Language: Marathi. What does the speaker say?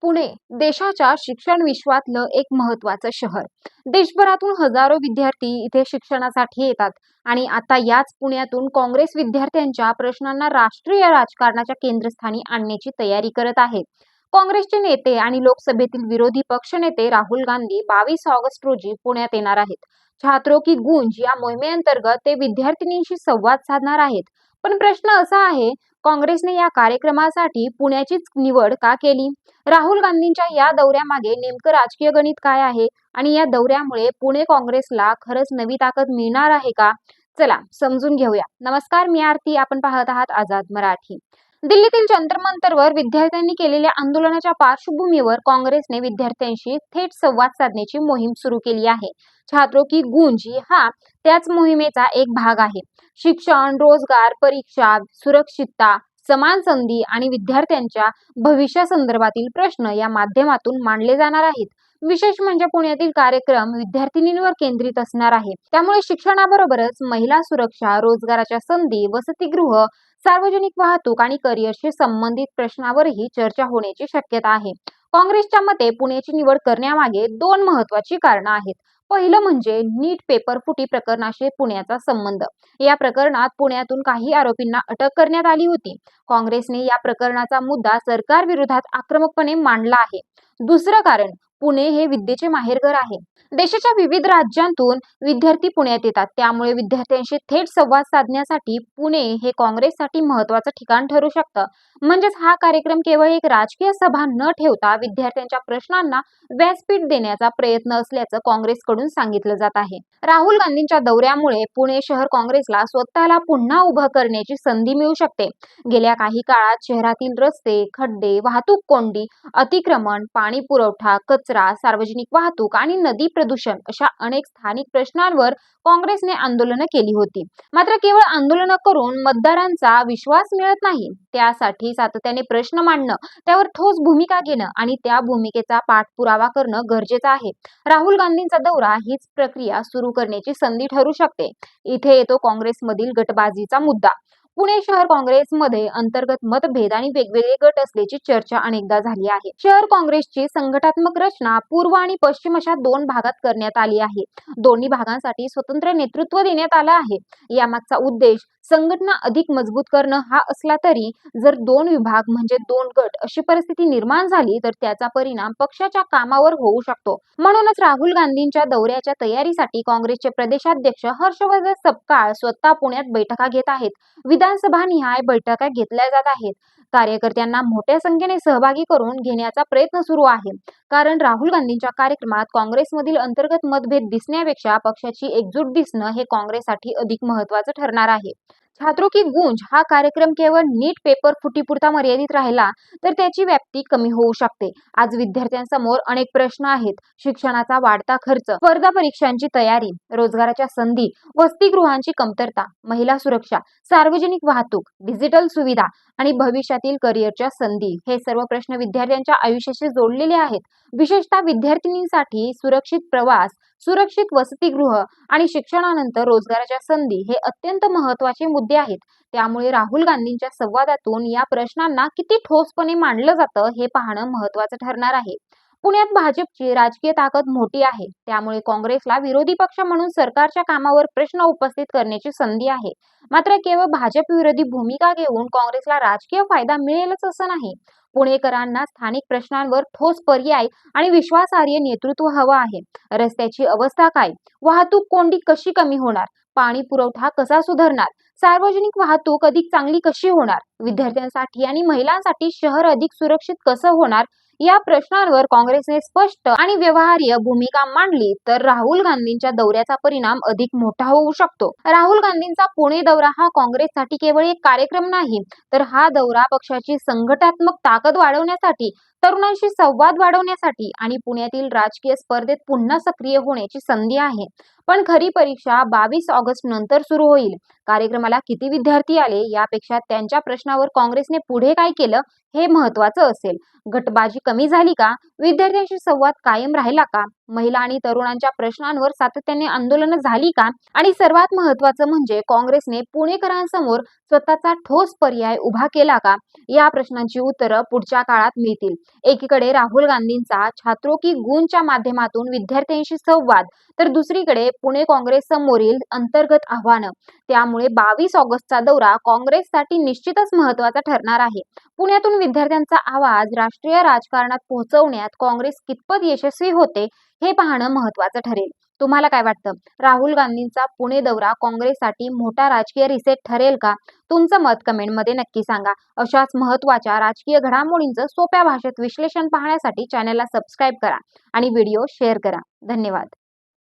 पुणे देशाच्या शिक्षण विश्वातलं एक महत्त्वाचं शहर. देशभरातून हजारो विद्यार्थी इथे शिक्षणासाठी येतात आणि आता याच पुण्यातून काँग्रेस विद्यार्थ्यांच्या प्रश्नांना राष्ट्रीय राजकारणाच्या केंद्रस्थानी आणण्याची तयारी करत आहेत. काँग्रेसचे नेते आणि लोकसभेतील विरोधी पक्षनेते राहुल गांधी 22 ऑगस्ट रोजी पुण्यात येणार आहेत. छात्रों की गूंज या मोहिमेअंतर्गत ते विद्यार्थिनींशी संवाद साधणार आहेत. पण प्रश्न असा आहे, काँग्रेसने या कार्यक्रमासाठी पुण्याचीच निवड का केली? राहुल गांधींच्या या दौऱ्यामागे नेमकं राजकीय गणित काय आहे आणि या दौऱ्यामुळे पुणे काँग्रेसला खरंच नवी ताकद मिळणार आहे का? चला समजून घेऊया. नमस्कार, मी आरती. आपण पाहत आहात आझाद मराठी. दिल्लीतील जंतर मंतरवर विद्यार्थ्यांनी केलेल्या आंदोलनाच्या पार्श्वभूमीवर काँग्रेसने विद्यार्थ्यांशी थेट संवाद साधण्याची मोहीम सुरू केली आहे. छात्रों की गूंज हा त्याच मोहिमेचा एक भाग आहे. शिक्षण, रोजगार, परीक्षा, सुरक्षितता, समान संधी आणि विद्यार्थ्यांच्या भविष्यासंदर्भातील प्रश्न या माध्यमातून मांडले जाणार आहेत. विशेष म्हणजे पुण्यातील कार्यक्रम विद्यार्थिनींवर केंद्रित असणार आहे. त्यामुळे शिक्षणाबरोबरच महिला सुरक्षा, रोजगाराच्या संधी, वसतिगृह, सार्वजनिक वाहतूक आणि करिअरशी संबंधित प्रश्नावरही चर्चा होण्याची शक्यता आहे. काँग्रेसच्या मते पुण्याची निवड करण्यामागे दोन महत्त्वाची कारणं आहेत. पहिलं म्हणजे नीट पेपर फुटी प्रकरणाशी पुण्याचा संबंध. या प्रकरणात पुण्यातून काही आरोपींना अटक करण्यात आली होती. काँग्रेसने या प्रकरणाचा मुद्दा सरकार विरोधात आक्रमकपणे मांडला आहे. दुसरं कारण, पुणे हे विद्येचे माहेरघर आहे. देशाच्या विविध राज्यांतून विद्यार्थी पुण्यात येतात. त्यामुळे विद्यार्थ्यांशी थेट संवाद साधण्यासाठी पुणे हे काँग्रेससाठी महत्त्वाचं ठिकाण ठरू शकतं. म्हणजेच हा कार्यक्रम केवळ एक राजकीय सभा न ठेवता विद्यार्थ्यांच्या प्रश्नांना व्यासपीठ देण्याचा प्रयत्न असल्याचं काँग्रेसकडून सांगितलं जात आहे. राहुल गांधींच्या दौऱ्यामुळे पुणे शहर काँग्रेसला स्वतःला पुन्हा उभं करण्याची संधी मिळू शकते. गेल्या काही काळात शहरातील रस्ते, खड्डे, वाहतूक कोंडी, अतिक्रमण, पाणी पुरवठा, कचरा, सार्वजनिक वाहतूक आणि नदी प्रदूषण अशा अनेक स्थानिक प्रश्नांवर काँग्रेसने आंदोलनं केली होती. मात्र केवळ आंदोलनं करून मतदारांचा विश्वास मिळत नाही. त्यासाठी सातत्याने प्रश्न मांडणं, त्यावर ठोस भूमिका घेणं आणि त्या भूमिकेचा पाठपुरावा करणं गरजेचं आहे. राहुल गांधींचा दौरा हीच प्रक्रिया सुरू करण्याची संधी ठरू शकते. इथे येतो काँग्रेसमधील गटबाजीचा मुद्दा. पुणे शहर काँग्रेसमध्ये अंतर्गत मतभेद आणि वेगवेगळे गट असल्याची चर्चा अनेकदा झाली आहे. शहर काँग्रेसची संघटनात्मक रचना पूर्व आणि पश्चिम अशा दोन भागात करण्यात आली आहे. दोन्ही भागांसाठी स्वतंत्र नेतृत्व देण्यात आलं आहे. यामागचा उद्देश संघटना अधिक मजबूत करणं हा असला तरी जर दोन विभाग म्हणजे दोन गट अशी परिस्थिती निर्माण झाली तर त्याचा परिणाम पक्षाच्या कामावर होऊ शकतो. म्हणूनच राहुल गांधींच्या दौऱ्याच्या तयारीसाठी काँग्रेसचे प्रदेशाध्यक्ष हर्षवर्धन सपकाळ स्वतः पुण्यात बैठका घेत आहेत. विधानसभा निहाय बैठका घेतल्या जात आहेत. कार्यकर्त्यांना मोठ्या संख्येने सहभागी करून घेण्याचा प्रयत्न सुरू आहे. कारण राहुल गांधींच्या कार्यक्रमात काँग्रेसमधील अंतर्गत मतभेद दिसण्यापेक्षा पक्षाची एकजूट दिसणं हे काँग्रेससाठी अधिक महत्त्वाचं ठरणार आहे. छात्रों की गूंज हा कार्यक्रम केवळ नीट पेपर फुटीपुरता मर्यादित राहिला तर त्याची व्याप्ती कमी होऊ शकते. आज विद्यार्थ्यांसमोर अनेक प्रश्न आहेत. शिक्षणाचा वाढता खर्च, स्पर्धा परीक्षांची तयारी, रोजगाराच्या संधी, वसतिगृहांची कमतरता, महिला सुरक्षा, सार्वजनिक वाहतूक, डिजिटल सुविधा आणि भविष्यातील करिअरच्या संधी हे सर्व प्रश्न विद्यार्थ्यांच्या आयुष्याशी जोडलेले आहेत. विशेषतः विद्यार्थिनींसाठी सुरक्षित प्रवास, सुरक्षित वसतिगृह आणि शिक्षणानंतर रोजगाराच्या संधी हे अत्यंत महत्त्वाचे मुद्दे आहेत. त्यामुळे राहुल गांधींच्या संवादातून या प्रश्नांना किती ठोसपणे मांडलं जातं हे पाहणं महत्त्वाचं ठरणार आहे. पुण्यात भाजपची राजकीय ताकद मोठी आहे. त्यामुळे काँग्रेसला विरोधी पक्ष म्हणून सरकारच्या कामावर प्रश्न उपस्थित करण्याची संधी आहे. मात्र केवळ भाजप विरोधी भूमिका घेऊन काँग्रेसला राजकीय फायदा मिळेलच असं नाही. पुणेकरांना स्थानिक प्रश्नांवर ठोस पर्याय आणि विश्वासार्ह नेतृत्व हवं आहे. रस्त्याची अवस्था काय? वाहतूक कोंडी कशी कमी होणार? पाणी पुरवठा कसा सुधारणार? सार्वजनिक वाहतूक अधिक चांगली कशी होणार? विद्यार्थ्यांसाठी आणि महिलांसाठी शहर अधिक सुरक्षित कसं होणार? या प्रश्नांवर काँग्रेसने स्पष्ट आणि व्यवहार्य भूमिका मांडली तर राहुल गांधींच्या दौऱ्याचा परिणाम अधिक मोठा होऊ शकतो. राहुल गांधींचा पुणे दौरा हा काँग्रेससाठी केवळ एक कार्यक्रम नाही, तर हा दौरा पक्षाची संघटनात्मक ताकद वाढवण्यासाठी, तरुणांशी संवाद वाढवण्यासाठी आणि पुण्यातील राजकीय स्पर्धेत पुन्हा सक्रिय होण्याची संधी आहे. पण खरी परीक्षा 22 ऑगस्ट नंतर सुरू होईल. कार्यक्रमाला किती विद्यार्थी आले यापेक्षा त्यांच्या प्रश्नावर काँग्रेसने पुढे काय केलं हे महत्त्वाचं असेल. गटबाजी कमी झाली का? विद्यार्थ्यांशी संवाद कायम राहिला का? महिला आणि तरुणांच्या प्रश्नांवर सातत्याने आंदोलनं झाली का? आणि सर्वात महत्त्वाचं म्हणजे काँग्रेसने पुणेकरांसमोर स्वतःचा ठोस पर्याय उभा केला का? या प्रश्नांची उत्तरं पुढच्या काळात मिळतील. एकीकडे राहुल गांधींचा छात्रों की गूंजच्या माध्यमातून विद्यार्थ्यांशी संवाद, तर दुसरीकडे पुणे काँग्रेस समोरील अंतर्गत आव्हानं. त्यामुळे 22 ऑगस्टचा दौरा काँग्रेससाठी निश्चितच महत्त्वाचा ठरणार आहे. पुण्यातून विद्यार्थ्यांचा आवाज राष्ट्रीय राजकारणात पोहोचवण्यात काँग्रेस कितपत यशस्वी होते हे पाहणं महत्त्वाचं ठरेल. तुम्हाला काय वाटतं? राहुल गांधींचा पुणे दौरा काँग्रेससाठी मोठा राजकीय रिसेट ठरेल का? तुमचं मत कमेंटमध्ये नक्की सांगा. अशाच महत्त्वाच्या राजकीय घडामोडींचं सोप्या भाषेत विश्लेषण पाहण्यासाठी चॅनलला सबस्क्राईब करा आणि व्हिडिओ शेअर करा. धन्यवाद.